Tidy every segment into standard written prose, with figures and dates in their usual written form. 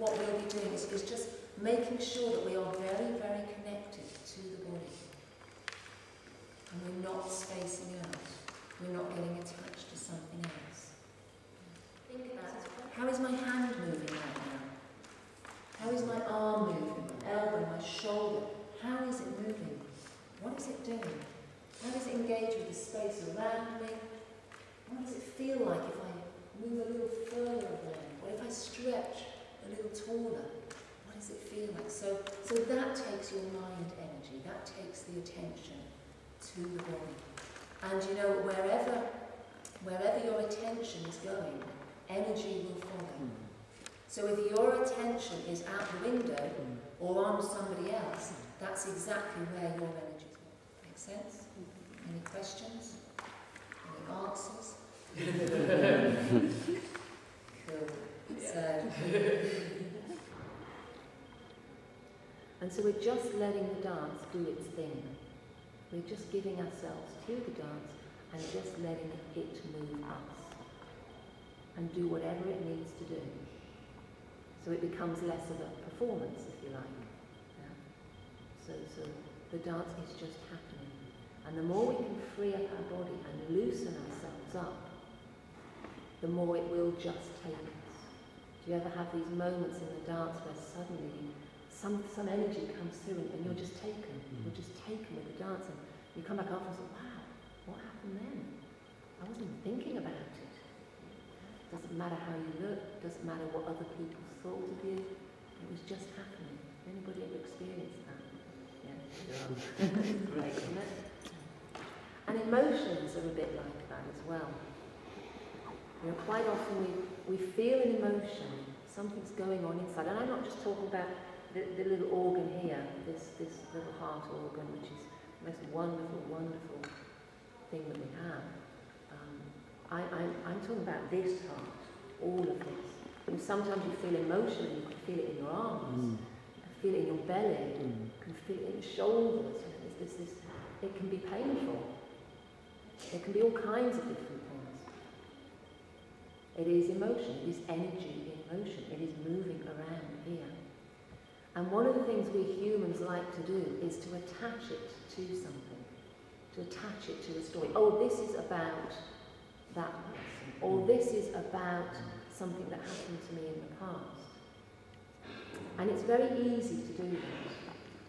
what we'll be doing is just making sure that we are very, very connected to the body. And we're not spacing out. We're not getting attached to something else. Think about it. How is my hand moving right now? How is my arm moving? My elbow, my shoulder? How is it moving? What is it doing? How does it engage with the space around me? What does it feel like if I move a little further away? What if I stretch a little taller? What does it feel like? So that takes your mind energy. That takes the attention to the body. And you know, wherever your attention is going, energy will follow. So if your attention is out the window or on somebody else, that's exactly where your energy is going. Make sense? Any questions? Any answers? Cool. And so we're just letting the dance do its thing. We're just giving ourselves to the dance and just letting it move us and do whatever it needs to do. So it becomes less of a performance, if you like. Yeah? So the dance is just happening. And the more we can free up our body and loosen ourselves up, the more it will just take us. Do you ever have these moments in the dance where suddenly some energy comes through and you're just taken? You're just taken with the dance, and you come back after and say, wow, what happened then? I wasn't even thinking about it. Doesn't matter how you look, doesn't matter what other people thought of you, it was just happening. Anybody ever experienced that? Yeah. Great, isn't it? And emotions are a bit like that as well. You know, quite often we feel an emotion, something's going on inside, and I'm not just talking about the little organ here, this little heart organ, which is the most wonderful, wonderful thing that we have. I'm talking about this heart, all of this. And sometimes you feel emotion, and you can feel it in your arms, you can feel it in your belly, you can feel it in your shoulders. You know, it can be painful. It can be all kinds of different things. It is emotion, it is energy in motion, it is moving around here. And one of the things we humans like to do is to attach it to something, to attach it to a story. Oh, this is about that person, or this is about something that happened to me in the past. And it's very easy to do that.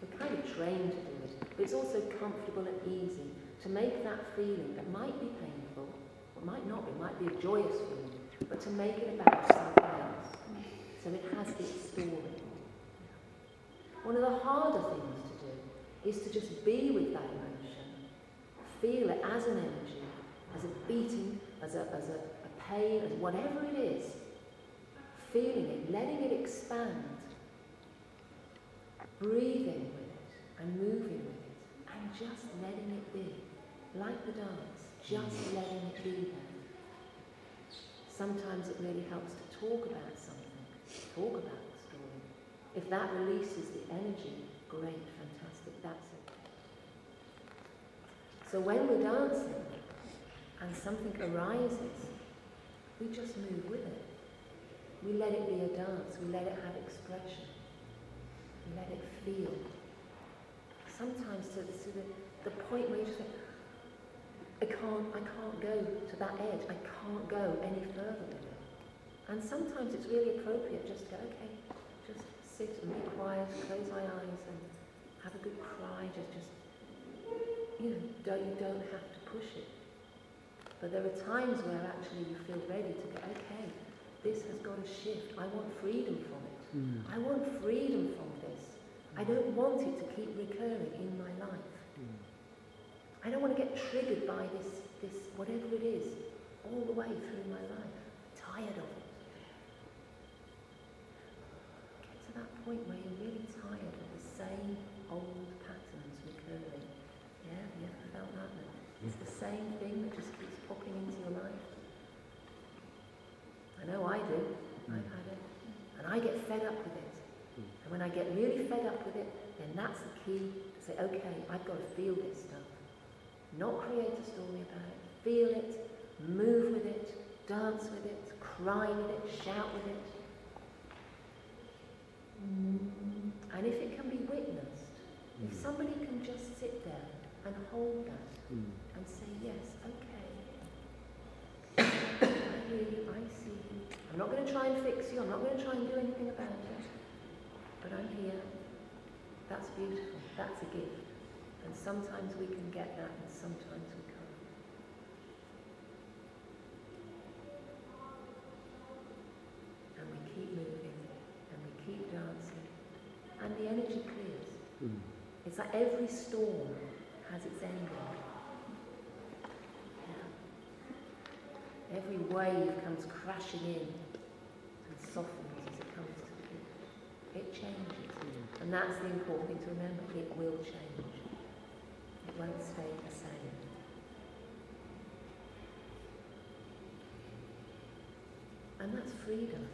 We're kind of trained to do it, but it's also comfortable and easy to make that feeling that might be painful, or might not be, it might be a joyous feeling, but to make it about something else. So it has its story. One of the harder things to do is to just be with that emotion, feel it as an energy, as a beating, as a pain, as whatever it is, feeling it, letting it expand, breathing with it and moving with it, and just letting it be, like the dance, just letting it be there. Sometimes it really helps to talk about something, talk about the story. If that releases the energy, great, fantastic, that's it. So when we're dancing and something arises, we just move with it. We let it be a dance, we let it have expression, we let it feel. Sometimes to the point where you just think, I can't go to that edge, I can't go any further with it. And sometimes it's really appropriate just to go, okay, just sit and be quiet, close my eyes and have a good cry, just you don't have to push it. But there are times where actually you feel ready to go, okay, this has got to shift. I want freedom from it. I want freedom from this. I don't want it to keep recurring in my life. I don't want to get triggered by this whatever it is, all the way through my life. I'm tired of it. Get to that point where you're really tired of the same old patterns recurring. Yeah, have you ever felt that? It's the same thing that just keeps popping into your life. I know I do. I've had it. And I get fed up with it. And when I get really fed up with it, then that's the key to say, okay, I've got to feel this stuff. Not create a story about it. Feel it, move with it, dance with it, cry with it, shout with it. And if it can be witnessed, if somebody can just sit there and hold that and say, yes, okay, I hear you, I see you. I'm not going to try and fix you, I'm not going to try and do anything about it, but I'm here. That's beautiful, that's a gift. And sometimes we can get that and sometimes we can't. And we keep moving and we keep dancing and the energy clears. It's like every storm has its ending. Yeah. Every wave comes crashing in and softens as it comes to the beach. It changes. And that's the important thing to remember. It will change. It won't stay the same. And that's freedom.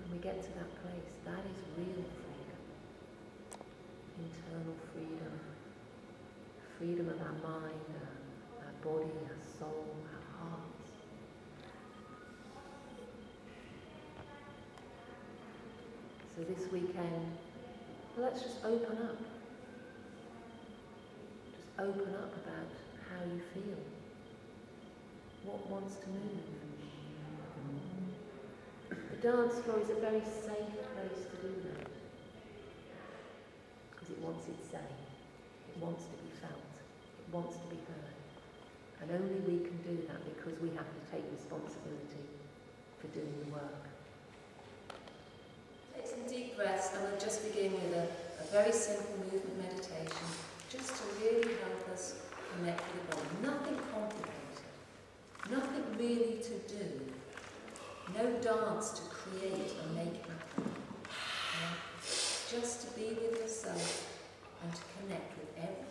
When we get to that place, that is real freedom. Internal freedom. Freedom of our mind, our body, our soul, our hearts. So this weekend, let's just open up. Just open up about how you feel. What wants to move. The dance floor is a very safe place to do that. Because it wants it safe. It wants to be felt. It wants to be heard. And only we can do that because we have to take responsibility for doing the work. Take some deep breaths and we'll just begin with a very simple movement meditation just to really help us connect with the body. Nothing complicated. Nothing really to do. No dance to create and make happen. Yeah? Just to be with yourself and to connect with everything